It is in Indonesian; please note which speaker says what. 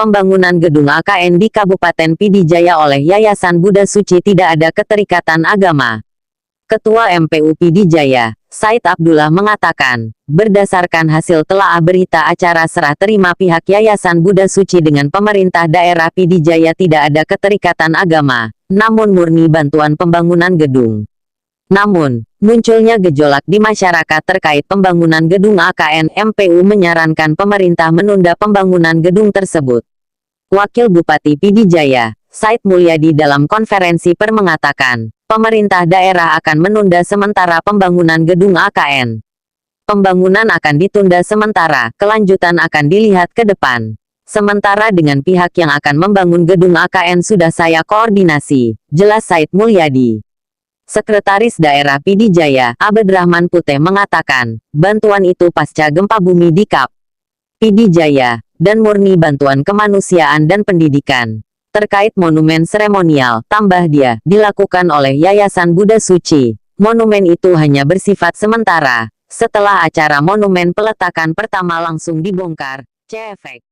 Speaker 1: Pembangunan gedung AKN di Kabupaten Pidijaya oleh Yayasan Buddha Suci tidak ada keterikatan agama. Ketua MPU Pidijaya, Said Abdullah mengatakan, berdasarkan hasil telaah berita acara serah terima pihak Yayasan Buddha Suci dengan pemerintah daerah Pidijaya tidak ada keterikatan agama, namun murni bantuan pembangunan gedung. Namun, munculnya gejolak di masyarakat terkait pembangunan gedung AKN. MPU menyarankan pemerintah menunda pembangunan gedung tersebut. Wakil Bupati Pidijaya, Said Mulyadi dalam konferensi pers mengatakan, pemerintah daerah akan menunda sementara pembangunan gedung AKN. Pembangunan akan ditunda sementara, kelanjutan akan dilihat ke depan. Sementara dengan pihak yang akan membangun gedung AKN sudah saya koordinasi, jelas Said Mulyadi. Sekretaris Daerah Pidijaya, Abdrahman Puteh mengatakan, bantuan itu pasca gempa bumi di Kap Pidijaya, dan murni bantuan kemanusiaan dan pendidikan. Terkait monumen seremonial, tambah dia, dilakukan oleh Yayasan Buddha Suci. Monumen itu hanya bersifat sementara. Setelah acara monumen peletakan pertama langsung dibongkar. CFX